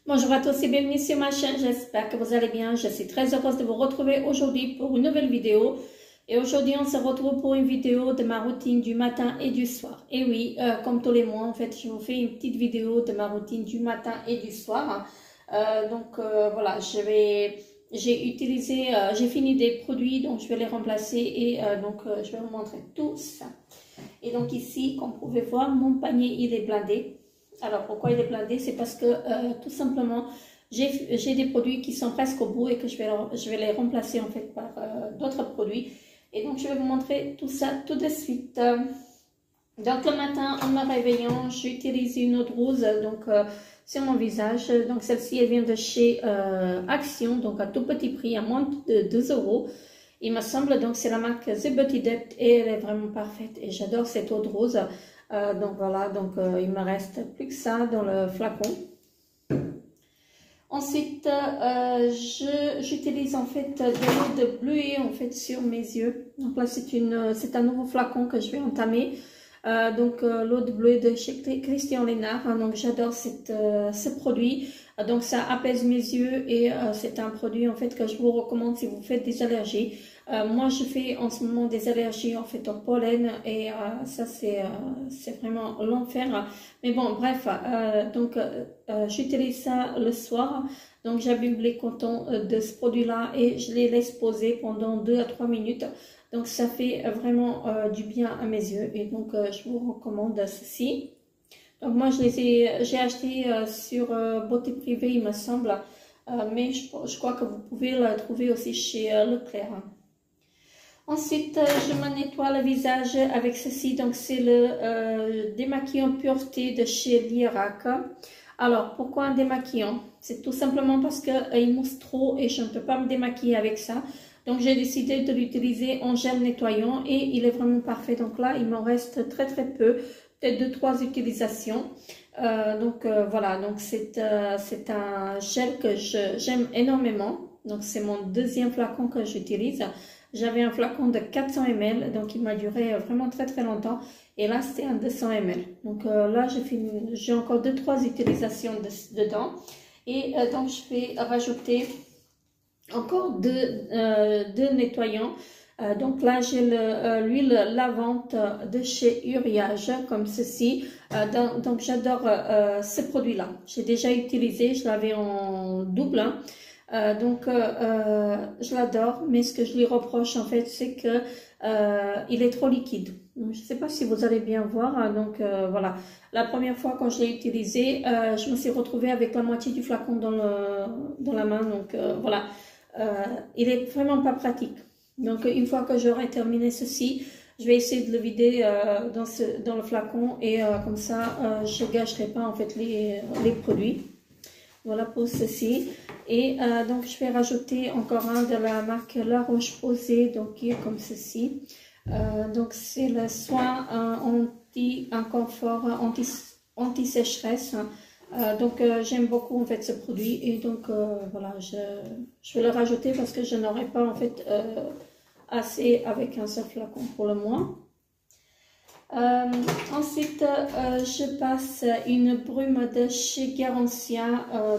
Bonjour à tous et bienvenue sur ma chaîne, j'espère que vous allez bien. Je suis très heureuse de vous retrouver aujourd'hui pour une nouvelle vidéo. Et aujourd'hui, on se retrouve pour une vidéo de ma routine du matin et du soir. Et oui, comme tous les mois, en fait, je vous fais une petite vidéo de ma routine du matin et du soir. Voilà, j'ai fini des produits, donc je vais les remplacer et je vais vous montrer tout ça. Et donc ici, comme vous pouvez voir, mon panier, il est blindé. Alors, pourquoi il est blindé? C'est parce que tout simplement, j'ai des produits qui sont presque au bout et que je vais les remplacer en fait par d'autres produits. Et donc, je vais vous montrer tout ça tout de suite. Donc, le matin, en me réveillant, j'utilise une eau de rose sur mon visage. Donc, celle-ci, elle vient de chez Action, donc à tout petit prix, à moins de 2 €. Il me semble, donc c'est la marque The Beauty Depth et elle est vraiment parfaite. Et j'adore cette eau de rose. Il me reste plus que ça dans le flacon. Ensuite, j'utilise en fait de l'eau de bleuet en fait sur mes yeux. Donc là, c'est un nouveau flacon que je vais entamer. L'eau de bleuet de chez Christian Lennart. Donc j'adore ce produit. Donc ça apaise mes yeux et c'est un produit en fait que je vous recommande si vous faites des allergies. Moi je fais en ce moment des allergies en fait au pollen et ça c'est vraiment l'enfer. Mais bon bref, j'utilise ça le soir. Donc j'abîme les cotons de ce produit là et je les laisse poser pendant 2 à 3 minutes. Donc ça fait vraiment du bien à mes yeux et donc je vous recommande ceci. Donc moi j'ai acheté sur Beauté Privée il me semble, mais je crois que vous pouvez la trouver aussi chez Leclerc. Ensuite je me nettoie le visage avec ceci, donc c'est le démaquillant pureté de chez Lierac. Alors pourquoi un démaquillant? C'est tout simplement parce qu'il mousse trop et je ne peux pas me démaquiller avec ça. Donc j'ai décidé de l'utiliser en gel nettoyant et il est vraiment parfait. Donc là il m'en reste très peu, peut-être 2-3 utilisations. Voilà, donc c'est un gel que j'aime énormément. Donc c'est mon deuxième flacon que j'utilise. J'avais un flacon de 400 ml, donc il m'a duré vraiment très longtemps. Et là c'était un 200 ml. Donc là j'ai encore 2-3 utilisations dedans. Et donc je vais rajouter encore deux nettoyants. Donc là j'ai l'huile lavante de chez Uriage comme ceci. Donc j'adore ce produit là. J'ai déjà utilisé, je l'avais en double. Je l'adore, mais ce que je lui reproche en fait c'est que il est trop liquide. Donc, je ne sais pas si vous allez bien voir. Voilà, la première fois quand je l'ai utilisé, je me suis retrouvée avec la moitié du flacon dans la main. Donc voilà, il est vraiment pas pratique. Donc une fois que j'aurai terminé ceci, je vais essayer de le vider dans le flacon et comme ça je gâcherai pas en fait les produits. Voilà pour ceci. Et donc je vais rajouter encore un de la marque La Roche-Posay, donc qui est comme ceci. Donc c'est le soin confort anti-sécheresse. J'aime beaucoup en fait ce produit et donc voilà, je vais le rajouter parce que je n'aurai pas en fait assez avec un seul flacon pour le moment. Ensuite je passe une brume de chez Garancia.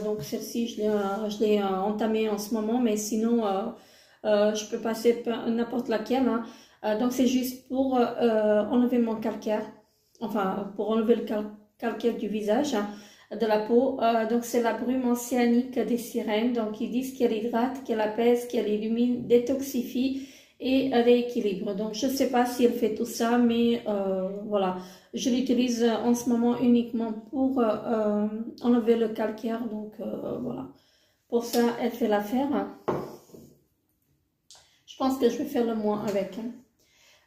Donc celle-ci je l'ai entamée en ce moment, mais sinon je peux passer n'importe laquelle, hein. Donc c'est juste pour enlever mon calcaire, enfin pour enlever le calcaire du visage, hein, de la peau. Donc c'est la brume océanique des sirènes. Donc ils disent qu'elle hydrate, qu'elle apaise, qu'elle illumine, détoxifie et rééquilibre. Donc je ne sais pas si elle fait tout ça, mais voilà, je l'utilise en ce moment uniquement pour enlever le calcaire. Donc voilà, pour ça elle fait l'affaire. Je pense que je vais faire le moins avec.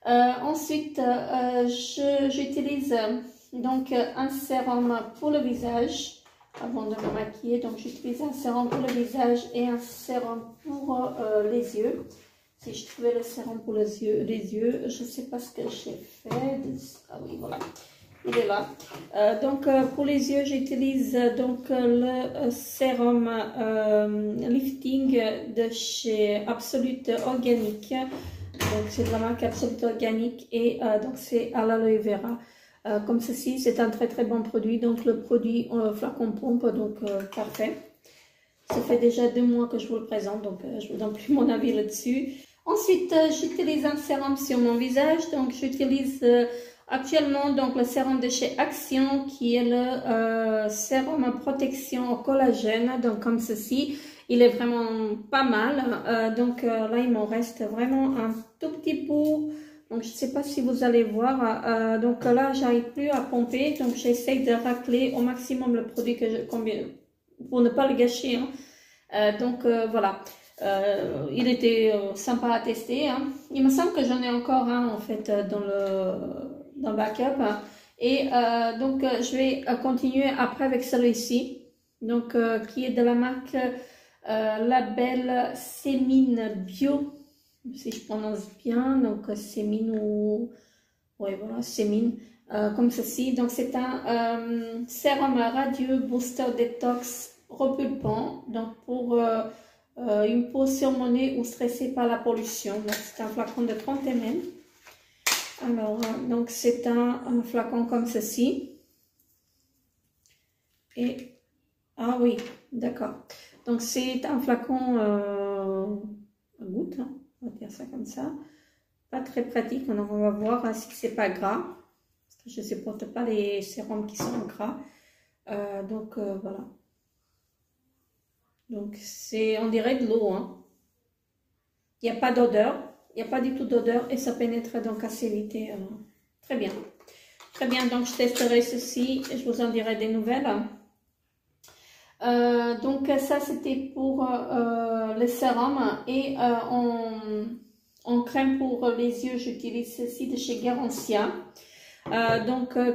Ensuite j'utilise donc un sérum pour le visage avant de me maquiller. Donc j'utilise un sérum pour le visage et un sérum pour les yeux. Si je trouvais le sérum pour les yeux, je ne sais pas ce que j'ai fait. Ah oui, voilà, il est là. Pour les yeux, j'utilise le sérum lifting de chez Absolute Organique. Donc c'est de la marque Absolute Organique et donc c'est à l'aloe vera. comme ceci. C'est un très très bon produit. Donc le produit flacon pompe, donc parfait. Ça fait déjà 2 mois que je vous le présente, donc je vous donne plus mon avis là-dessus. Ensuite, j'utilise un sérum sur mon visage. Donc j'utilise actuellement donc le sérum de chez Action, qui est le sérum à protection au collagène, donc comme ceci. Il est vraiment pas mal. Donc là, il m'en reste vraiment un tout petit bout. Donc je ne sais pas si vous allez voir. Donc là, j'arrive plus à pomper. Donc j'essaye de racler au maximum le produit que combien, pour ne pas le gâcher. Hein. Donc voilà. Il était sympa à tester. Hein. Il me semble que j'en ai encore un en fait dans le backup. Hein. Et donc je vais continuer après avec celui-ci. Donc qui est de la marque Label Sémine Bio, si je prononce bien. Donc Sémine ou ouais voilà Sémine comme ceci. Donc c'est un sérum radieux booster détox repulpant. Donc pour une peau surmenée ou stressée par la pollution. Donc c'est un flacon de 30 ml. Alors donc c'est un flacon comme ceci. Et ah oui, d'accord. Donc c'est un flacon à goutte, hein, on va dire ça comme ça. Pas très pratique, donc on va voir si c'est pas gras. Parce que je ne supporte pas les sérums qui sont gras. Donc voilà. Donc c'est, on dirait de l'eau. Hein. Il n'y a pas d'odeur. Il n'y a pas du tout d'odeur et ça pénètre donc assez vite. Très bien. Très bien, donc je testerai ceci et je vous en dirai des nouvelles. Donc ça c'était pour le sérum et en crème pour les yeux j'utilise ceci de chez Garancia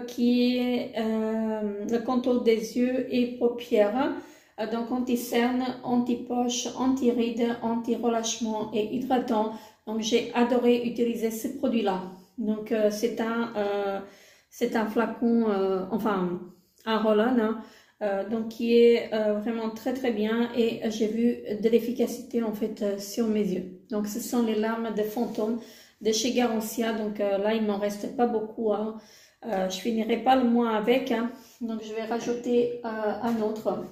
qui est le contour des yeux et paupières donc anti-cerne, anti-poche, anti-rides, anti-relâchement et hydratant. Donc j'ai adoré utiliser ce produit là. Donc c'est un flacon enfin un roll-on hein, donc qui est vraiment très très bien et j'ai vu de l'efficacité en fait sur mes yeux. Donc ce sont les larmes de fantôme de chez Garancia. Donc là il m'en reste pas beaucoup. Hein. Je finirai pas le mois avec. Hein. Donc je vais rajouter un autre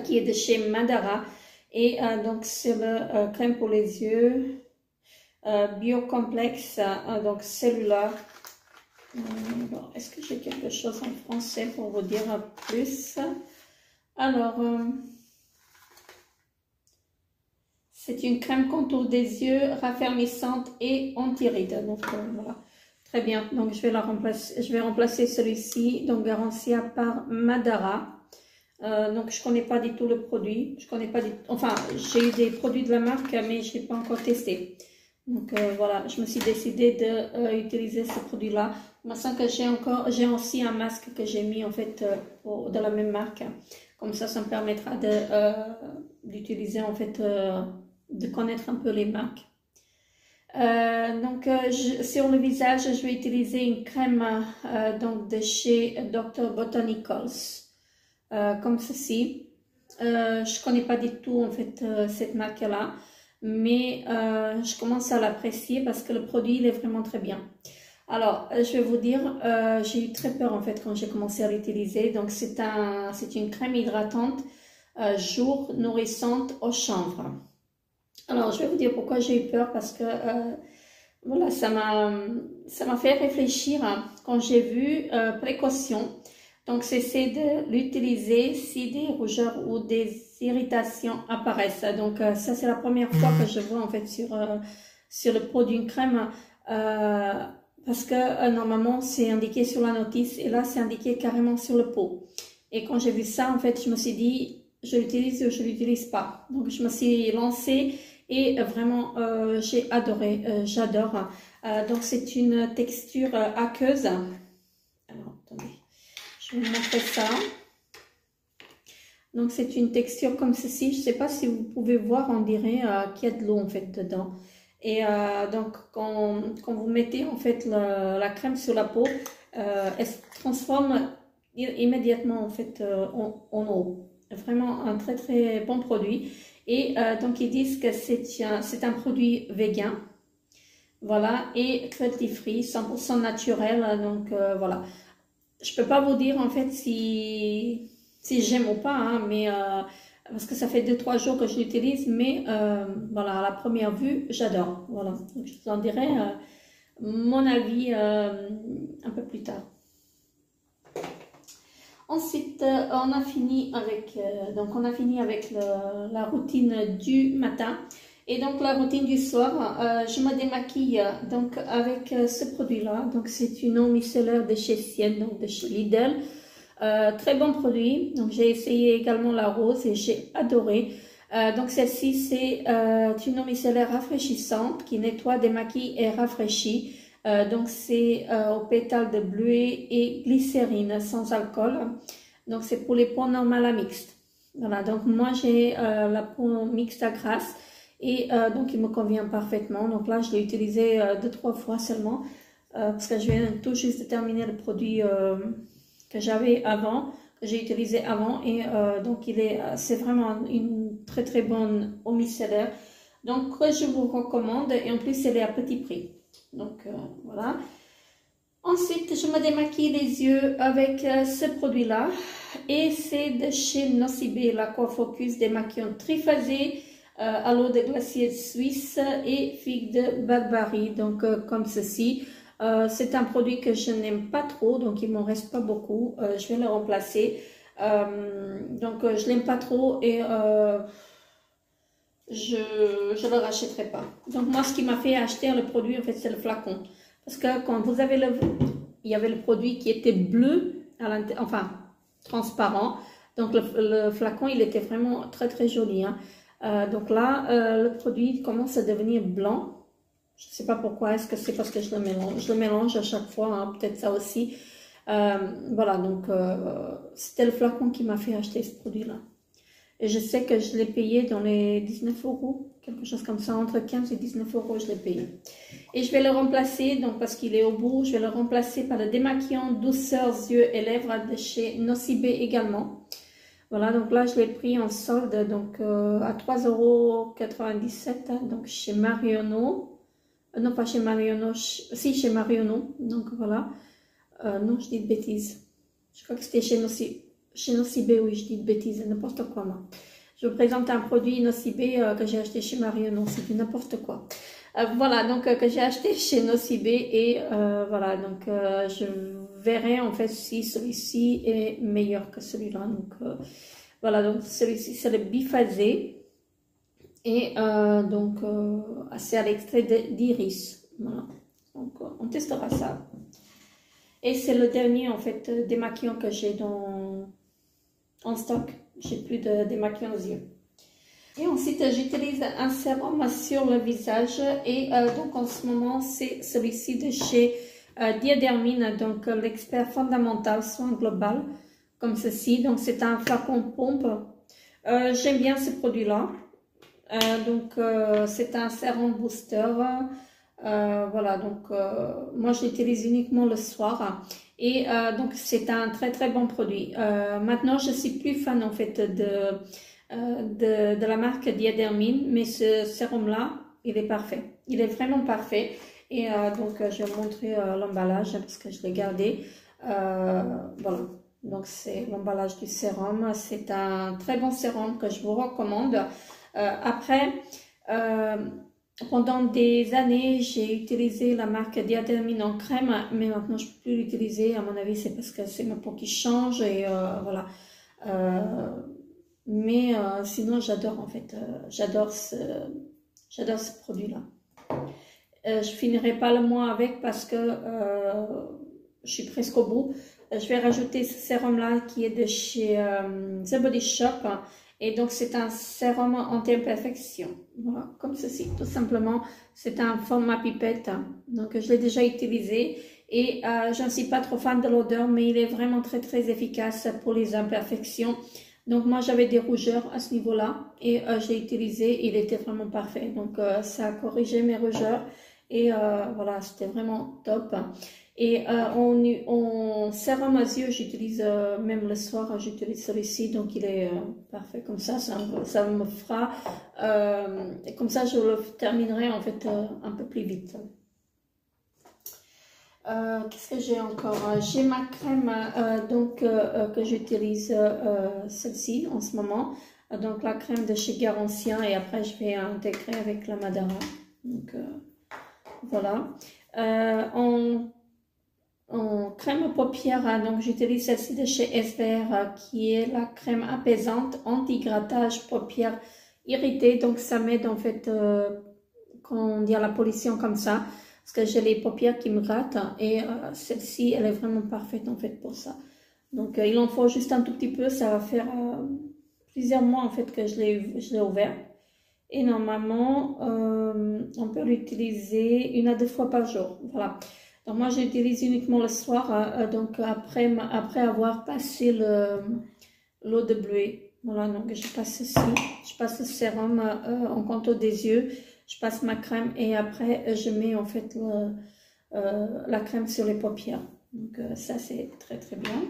qui est de chez Madara et donc c'est le crème pour les yeux biocomplexe donc cellulaire. Est-ce que j'ai quelque chose en français pour vous dire plus? Alors, c'est une crème contour des yeux raffermissante et anti-rides. Donc voilà, très bien. Donc je vais remplacer celui-ci, donc Garancia par Madara. Donc je connais pas du tout le produit. Je connais pas du... Enfin, j'ai eu des produits de la marque, mais je n'ai pas encore testé. Donc voilà, je me suis décidée d'utiliser ce produit-là. Il me semble que j'ai aussi un masque que j'ai mis en fait de la même marque. Comme ça me permettra d'utiliser en fait, de connaître un peu les marques. Sur le visage, je vais utiliser une crème donc de chez Dr. Botanicals, comme ceci. Je connais pas du tout en fait cette marque-là. Mais je commence à l'apprécier parce que le produit il est vraiment très bien. Alors je vais vous dire, j'ai eu très peur en fait quand j'ai commencé à l'utiliser. Donc c'est une crème hydratante jour nourrissante au chanvre. Alors je vais vous dire pourquoi j'ai eu peur, parce que voilà, ça m'a fait réfléchir hein, quand j'ai vu précaution. Donc, c'est de l'utiliser si des rougeurs ou des irritations apparaissent. Donc, ça, c'est la première fois que je vois en fait sur le produit une crème parce que normalement, c'est indiqué sur la notice et là, c'est indiqué carrément sur le pot. Et quand j'ai vu ça, en fait, je me suis dit, je l'utilise ou je l'utilise pas. Donc, je me suis lancée et vraiment, j'ai adoré, j'adore. Donc, c'est une texture aqueuse. Alors, attendez. Je vais vous montrer ça. Donc c'est une texture comme ceci. Je ne sais pas si vous pouvez voir, on dirait qu'il y a de l'eau en fait dedans. Et donc quand vous mettez en fait la crème sur la peau, elle se transforme immédiatement en fait en eau. Vraiment un très très bon produit. Et donc ils disent que c'est un produit vegan. voilà, et cruelty free, 100% naturel, donc voilà. Je peux pas vous dire en fait si j'aime ou pas, hein, mais parce que ça fait 2-3 jours que je l'utilise, mais voilà, à la première vue, j'adore, voilà. Donc, je vous en dirai mon avis un peu plus tard. Ensuite, on a fini avec, la routine du matin. Et donc la routine du soir, je me démaquille donc avec ce produit-là. Donc c'est une eau micellaire de chez Sienne, donc de chez Lidl. Très bon produit. Donc j'ai essayé également la rose et j'ai adoré. Donc celle-ci c'est une eau micellaire rafraîchissante qui nettoie, démaquille et rafraîchit. Donc c'est au pétale de bleuet et glycérine sans alcool. Donc c'est pour les peaux normales à mixtes. Voilà, donc moi j'ai la peau mixte à grasse et donc il me convient parfaitement. Donc là je l'ai utilisé 2-3 fois seulement parce que je viens tout juste de terminer le produit que j'avais avant, que j'ai utilisé avant et donc c'est vraiment une très très bonne eau micellaire. Donc je vous recommande et en plus elle est à petit prix. Donc voilà. Ensuite, je me démaquille les yeux avec ce produit-là. Et c'est de chez Nocibé, l'Aquafocus démaquillant triphasé à l'eau de glacier suisse et figue de Barbarie. Donc comme ceci. C'est un produit que je n'aime pas trop, donc il m'en reste pas beaucoup. Je vais le remplacer. Donc je l'aime pas trop et je le rachèterai pas. Donc moi, ce qui m'a fait acheter le produit, en fait, c'est le flacon. Parce que quand vous avez il y avait le produit qui était bleu, enfin transparent. Donc le flacon, il était vraiment très très joli. Hein. Donc là, le produit commence à devenir blanc. Je ne sais pas pourquoi, est-ce que c'est parce que je le mélange à chaque fois, hein, peut-être ça aussi. Voilà, donc c'était le flacon qui m'a fait acheter ce produit-là. Et je sais que je l'ai payé dans les 19 €, quelque chose comme ça, entre 15 et 19 € je l'ai payé. Et je vais le remplacer, donc parce qu'il est au bout, je vais le remplacer par le démaquillant douceur yeux et lèvres de chez Nocibé également. Voilà, donc là je l'ai pris en solde, donc à 3,97 €, hein, donc chez Marionneau. Non, pas chez Marionneau, si chez Marionneau, donc voilà. Non, je dis de bêtises. Je crois que c'était chez Nocibé, oui, je dis de bêtises, n'importe quoi, moi. Je vous présente un produit Nocibé que j'ai acheté chez Marionneau, c'est n'importe quoi. Voilà, donc que j'ai acheté chez Nocibé et voilà, donc je verrai en fait si celui-ci est meilleur que celui-là. Donc voilà, donc celui-ci c'est le biphasé. Et donc, c'est à l'extrait d'iris. Voilà. Donc, on testera ça. Et c'est le dernier, en fait, démaquillant que j'ai en stock. J'ai plus de démaquillant aux yeux. Et ensuite, j'utilise un sérum sur le visage. Et donc, en ce moment, c'est celui-ci de chez Diadermine. Donc, l'expert fondamental soin global. Comme ceci. Donc, c'est un flacon pompe. J'aime bien ce produit-là. Donc c'est un sérum booster, voilà, donc moi je l'utilise uniquement le soir et donc c'est un très très bon produit. Maintenant je suis plus fan en fait de la marque Diadermine, mais ce sérum là il est parfait, il est vraiment parfait et donc je vais vous montrer l'emballage parce que je l'ai gardé. Voilà, donc c'est l'emballage du sérum, c'est un très bon sérum que je vous recommande. Après, pendant des années, j'ai utilisé la marque Diadermine en crème, mais maintenant je ne peux plus l'utiliser. À mon avis, c'est parce que c'est ma peau qui change et voilà. Mais sinon, j'adore en fait, j'adore ce produit-là. Je finirai pas le mois avec parce que je suis presque au bout. Je vais rajouter ce sérum-là qui est de chez The Body Shop. Et donc, c'est un sérum anti-imperfection. Voilà, comme ceci, tout simplement. C'est un format pipette. Donc, je l'ai déjà utilisé. Et je ne suis pas trop fan de l'odeur, mais il est vraiment très, très efficace pour les imperfections. Donc, moi, j'avais des rougeurs à ce niveau-là. Et j'ai utilisé. Il était vraiment parfait. Donc, ça a corrigé mes rougeurs. Et voilà, c'était vraiment top. Et en sérum aux yeux, j'utilise même le soir, j'utilise celui-ci, donc il est parfait comme ça me fera, et comme ça je le terminerai en fait un peu plus vite. Qu'est-ce que j'ai encore? J'ai ma crème que j'utilise celle-ci en ce moment. Donc la crème de chez Garancien et après je vais intégrer avec la Madara. Donc voilà. En crème paupières, donc j'utilise celle-ci de chez SVR qui est la crème apaisante anti-grattage paupières irritées. Donc ça m'aide en fait quand on dit à la pollution comme ça. Parce que j'ai les paupières qui me grattent et celle-ci, elle est vraiment parfaite en fait pour ça. Donc il en faut juste un tout petit peu, ça va faire plusieurs mois en fait que je l'ai ouvert. Et normalement, on peut l'utiliser 1 à 2 fois par jour. Voilà. Donc moi, j'utilise uniquement le soir, donc après avoir passé l'eau de bleuet. Voilà, donc je passe ceci, je passe le sérum en contour des yeux. Je passe ma crème et après je mets en fait la crème sur les paupières. Donc ça c'est très très bien.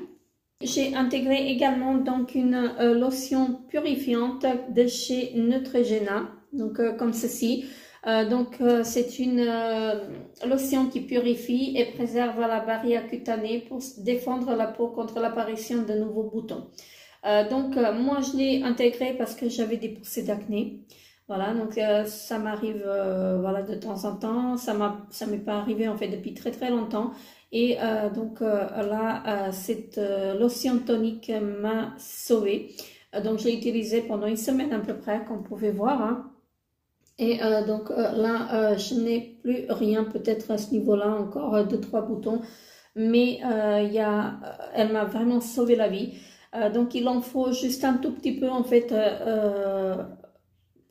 J'ai intégré également donc une lotion purifiante de chez Neutrogena. Donc comme ceci. C'est une lotion qui purifie et préserve la barrière cutanée pour défendre la peau contre l'apparition de nouveaux boutons. Moi je l'ai intégré parce que j'avais des poussées d'acné. Voilà, donc ça m'arrive voilà, de temps en temps, ça m'est pas arrivé en fait depuis très très longtemps. Et là, cette lotion tonique m'a sauvée. Donc je l'ai utilisée pendant 1 semaine à peu près, comme vous pouvez voir. Hein. Et là, je n'ai plus rien, peut-être à ce niveau-là, encore 2-3 boutons. Mais elle m'a vraiment sauvé la vie. Donc il en faut juste un tout petit peu en fait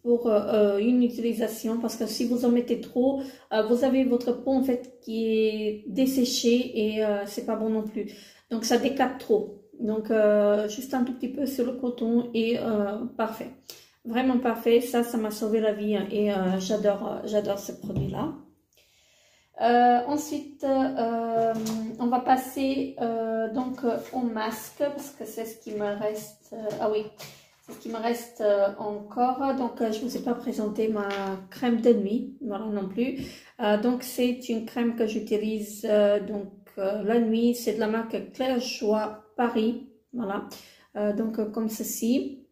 pour une utilisation, parce que si vous en mettez trop, vous avez votre peau en fait qui est desséchée et c'est pas bon non plus. Donc ça décape trop. Donc juste un tout petit peu sur le coton et parfait. Vraiment parfait. Ça m'a sauvé la vie hein, et j'adore ce produit-là. Ensuite, on va passer au masque parce que c'est ce qui me reste. Ah oui. C'est ce qui me reste encore. Donc, je ne vous ai pas présenté ma crème de nuit, voilà non plus. Donc, c'est une crème que j'utilise la nuit. C'est de la marque Claire Joie Paris, voilà. Comme ceci.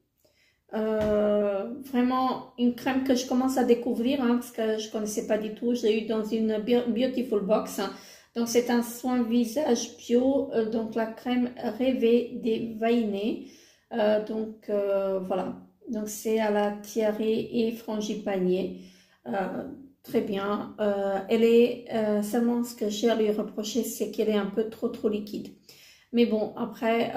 Vraiment une crème que je commence à découvrir hein, parce que je ne connaissais pas du tout. Je l'ai eu dans une Beautiful Box. Hein. Donc, c'est un soin visage bio. Donc, la crème rêvée des Vainé. Voilà, donc c'est à la Thierry et Frangipanier, très bien. Elle est seulement ce que j'ai à lui reprocher, c'est qu'elle est un peu trop liquide. Mais bon, après,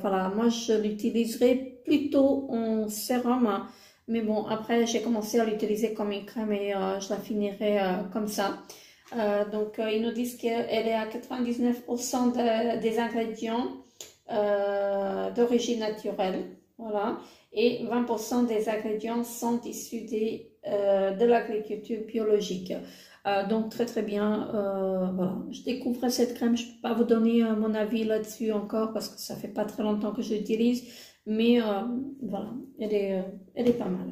voilà, moi je l'utiliserai plutôt en sérum. Hein. Mais bon, après j'ai commencé à l'utiliser comme une crème et je la finirai comme ça. Ils nous disent qu'elle est à 99% des ingrédients d'origine naturelle, voilà, et 20% des ingrédients sont issus de l'agriculture biologique. Donc très très bien, voilà. Je découvre cette crème, je ne peux pas vous donner mon avis là-dessus encore parce que ça fait pas très longtemps que je l'utilise, mais voilà, elle est pas mal.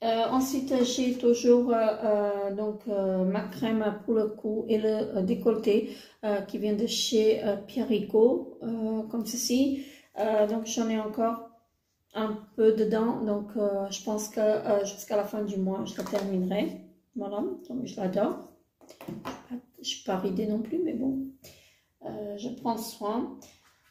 Ensuite, j'ai toujours ma crème pour le cou et le décolleté qui vient de chez Pierre Rico, comme ceci. Donc, j'en ai encore un peu dedans. Donc, je pense que jusqu'à la fin du mois, je la terminerai. Voilà, donc je l'adore. Je ne suis pas ridée non plus, mais bon, je prends soin.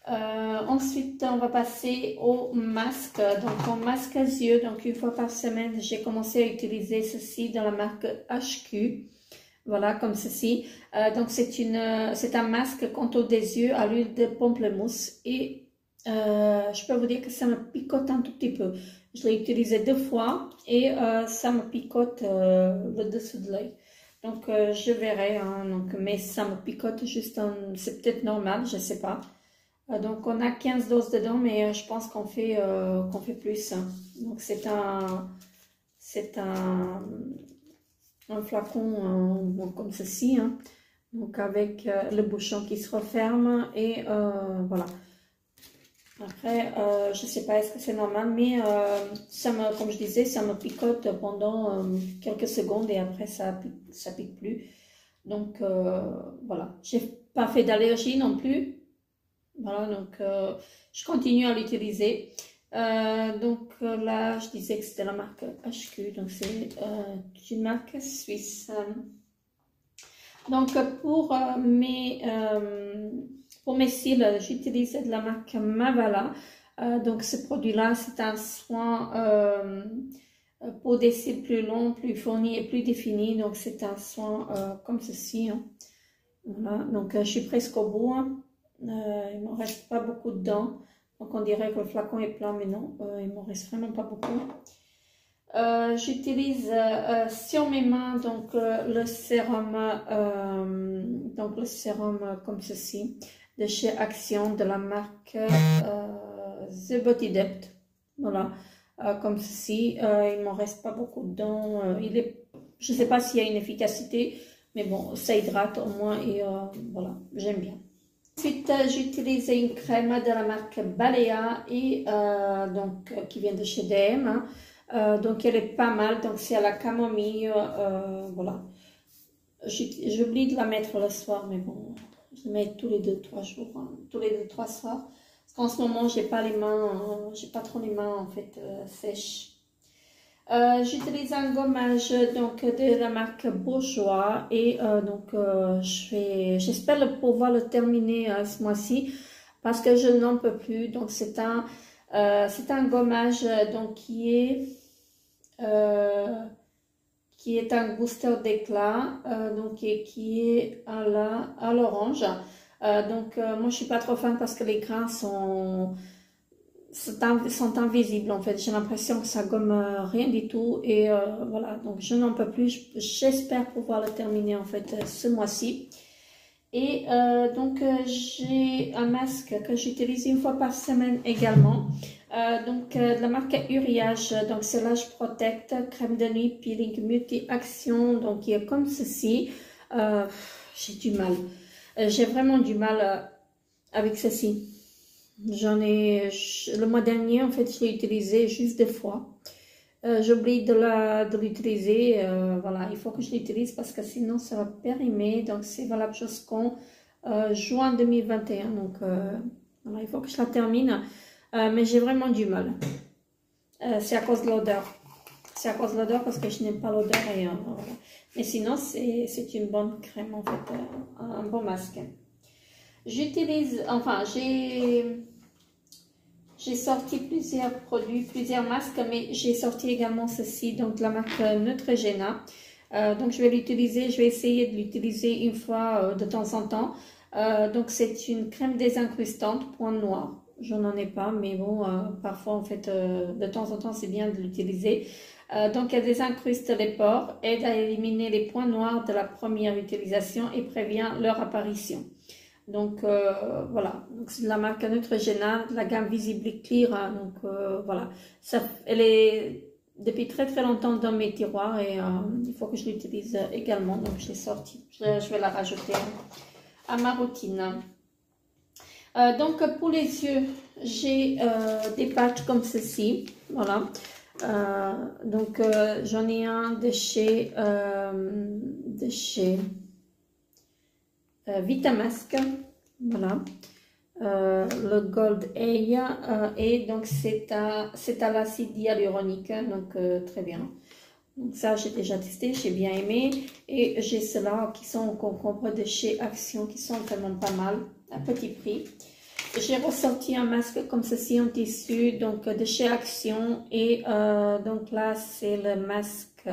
Ensuite, on va passer au masque. Donc, au masque à yeux. Donc, 1 fois par semaine, j'ai commencé à utiliser ceci dans la marque HQ. Voilà, comme ceci. Donc, c'est un masque contour des yeux à l'huile de pamplemousse. Et je peux vous dire que ça me picote un tout petit peu. Je l'ai utilisé 2 fois et ça me picote le dessous de l'œil. Donc, je verrai. Hein, mais ça me picote juste. C'est peut-être normal, je ne sais pas. Donc on a 15 doses dedans, mais je pense qu'on fait plus. Donc c'est un flacon comme ceci, hein. Donc avec le bouchon qui se referme et voilà. Après, je sais pas est-ce que c'est normal, mais comme je disais, ça me picote pendant quelques secondes et après ça pique plus. Donc voilà, j'ai pas fait d'allergie non plus. Voilà, donc je continue à l'utiliser. Donc là, je disais que c'était la marque HQ, donc c'est une marque suisse. Donc pour mes cils, j'utilise de la marque Mavala. Donc ce produit-là, c'est un soin pour des cils plus longs, plus fournis et plus définis. Donc c'est un soin comme ceci. Hein. Voilà, donc je suis presque au bout. Hein. Il ne m'en reste pas beaucoup dedans. Donc on dirait que le flacon est plein, mais non, il ne m'en reste vraiment pas beaucoup. J'utilise sur mes mains donc le sérum comme ceci de chez Action de la marque The Body Depth. Voilà, comme ceci. Il m'en reste pas beaucoup dedans. Je sais pas s'il y a une efficacité, mais bon, ça hydrate au moins et voilà, j'aime bien. Ensuite, j'ai utilisé une crème de la marque Balea et donc qui vient de chez DM. Hein. Donc elle est pas mal, donc c'est à la camomille, voilà. J'oublie de la mettre le soir, mais bon, je la mets tous les 2-3 jours, hein, tous les 2-3 soirs. Parce qu'en ce moment, j'ai pas les mains, j'ai pas trop les mains en fait sèches. J'utilise un gommage donc de la marque Bourjois et donc j'espère pouvoir le terminer ce mois-ci parce que je n'en peux plus. Donc c'est un gommage donc qui est un booster d'éclat donc et qui est à l'orange. Donc moi je suis pas trop fan parce que les grains sont invisibles en fait. J'ai l'impression que ça gomme rien du tout et voilà, donc je n'en peux plus. J'espère pouvoir le terminer en fait ce mois-ci. Et donc j'ai un masque que j'utilise une fois par semaine également. De la marque Uriage, donc c'est l'Age Protect, crème de nuit, peeling multi-action, donc qui est comme ceci. J'ai du mal, j'ai vraiment du mal avec ceci. Le mois dernier en fait je l'ai utilisé juste des fois. J'oublie de l'utiliser, voilà, il faut que je l'utilise parce que sinon ça va périmer, donc c'est valable jusqu'en juin 2021, donc voilà, il faut que je la termine, mais j'ai vraiment du mal, c'est à cause de l'odeur, parce que je n'aime pas l'odeur, et voilà. Mais sinon c'est une bonne crème en fait, un bon masque. J'utilise, enfin j'ai sorti plusieurs produits, plusieurs masques, mais j'ai sorti également ceci, donc de la marque Neutrogena. Donc je vais l'utiliser, je vais essayer de l'utiliser une fois de temps en temps. Donc c'est une crème désincrustante, point noir. Je n'en ai pas, mais bon, parfois en fait, de temps en temps c'est bien de l'utiliser. Donc elle désincruste les pores, aide à éliminer les points noirs de la première utilisation et prévient leur apparition. Donc voilà, c'est de la marque Neutrogena, de la gamme Visible Clear, hein, donc voilà, elle est depuis très longtemps dans mes tiroirs et il faut que je l'utilise également, donc je l'ai sortie, je vais la rajouter à ma routine. Donc pour les yeux, j'ai des patchs comme ceci, voilà, donc j'en ai un de chez Vitamask, voilà, le Gold A, et donc c'est à l'acide hyaluronique, donc très bien. Donc ça j'ai déjà testé, j'ai bien aimé, et j'ai ceux-là qui sont au concombre de chez Action, qui sont vraiment pas mal, à petit prix. J'ai ressorti un masque comme ceci en tissu, donc de chez Action, et donc là c'est le masque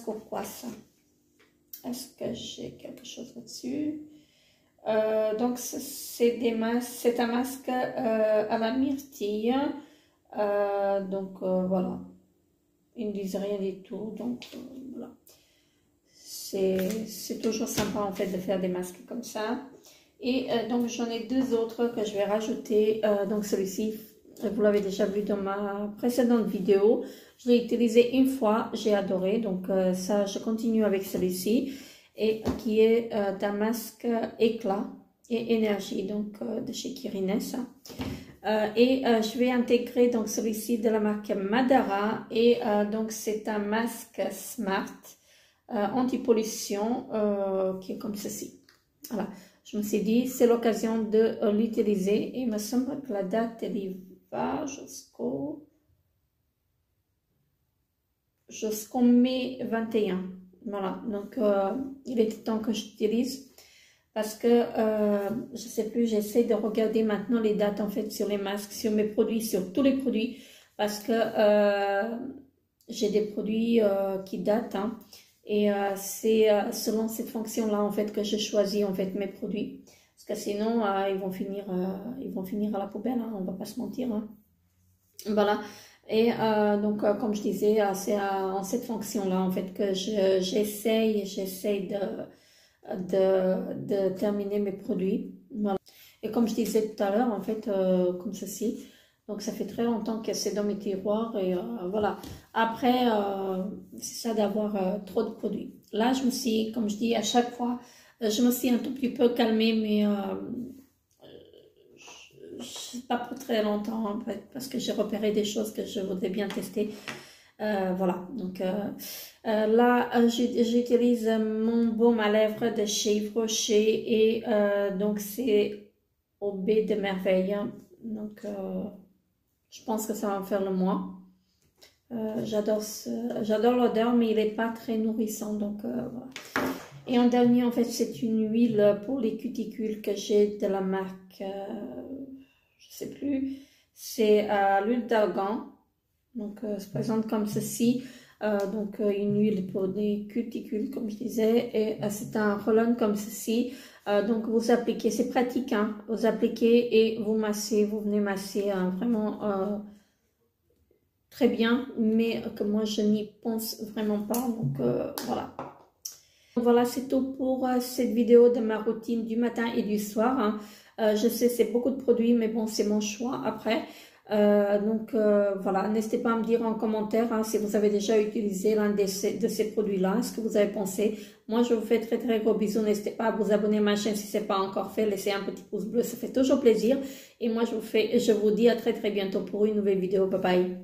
au poisson. Est-ce que j'ai quelque chose là-dessus? Donc c'est un masque à la myrtille. Donc voilà, ils ne disent rien du tout. Donc voilà, c'est toujours sympa en fait de faire des masques comme ça. Et donc j'en ai deux autres que je vais rajouter. Donc celui-ci, vous l'avez déjà vu dans ma précédente vidéo. Je l'ai utilisé une fois, j'ai adoré. Donc ça, je continue avec celui-ci. Et qui est d'un masque éclat et énergie, donc de chez Kirines. Je vais intégrer donc celui-ci de la marque Madara. Et donc c'est un masque Smart. anti-pollution qui est comme ceci. Voilà, je me suis dit, c'est l'occasion de l'utiliser et il me semble que la date, elle y va jusqu'au mai 21. Voilà, donc il était temps que j'utilise parce que je sais plus, j'essaie de regarder maintenant les dates en fait sur les masques, sur mes produits, sur tous les produits parce que j'ai des produits qui datent hein, et c'est selon cette fonction là en fait que je choisis en fait mes produits parce que sinon ils vont finir à la poubelle, hein, on va pas se mentir. Hein. Voilà. Et donc, comme je disais, c'est en cette fonction-là, en fait, que j'essaye de terminer mes produits. Voilà. Et comme je disais tout à l'heure, en fait, comme ceci. Donc, ça fait très longtemps que c'est dans mes tiroirs. Et voilà. Après, c'est ça d'avoir trop de produits. Là, je me suis, comme je dis, à chaque fois, je me suis un tout petit peu calmée, mais pas pour très longtemps en fait, parce que j'ai repéré des choses que je voudrais bien tester. Voilà, donc là j'utilise mon baume à lèvres de chez Yves Rocher et donc c'est au baie de merveille. Hein. Donc je pense que ça va me faire le mois. J'adore l'odeur, mais il n'est pas très nourrissant. Donc voilà. Et en dernier, en fait, c'est une huile pour les cuticules que j'ai de la marque. Je sais plus, c'est l'huile d'argan, donc se présente comme ceci, donc une huile pour des cuticules comme je disais, et c'est un roll-on comme ceci, donc vous appliquez, c'est pratique, hein, vous appliquez et vous massez, vous venez masser vraiment très bien, mais que moi je n'y pense vraiment pas, donc voilà. Voilà, c'est tout pour cette vidéo de ma routine du matin et du soir. Hein. Je sais, c'est beaucoup de produits, mais bon, c'est mon choix après. Donc, voilà, n'hésitez pas à me dire en commentaire hein, si vous avez déjà utilisé l'un de ces produits-là, ce que vous avez pensé. Moi, je vous fais très, très gros bisous. N'hésitez pas à vous abonner à ma chaîne si ce n'est pas encore fait. Laissez un petit pouce bleu, ça fait toujours plaisir. Et moi, je vous dis à très, très bientôt pour une nouvelle vidéo. Bye bye.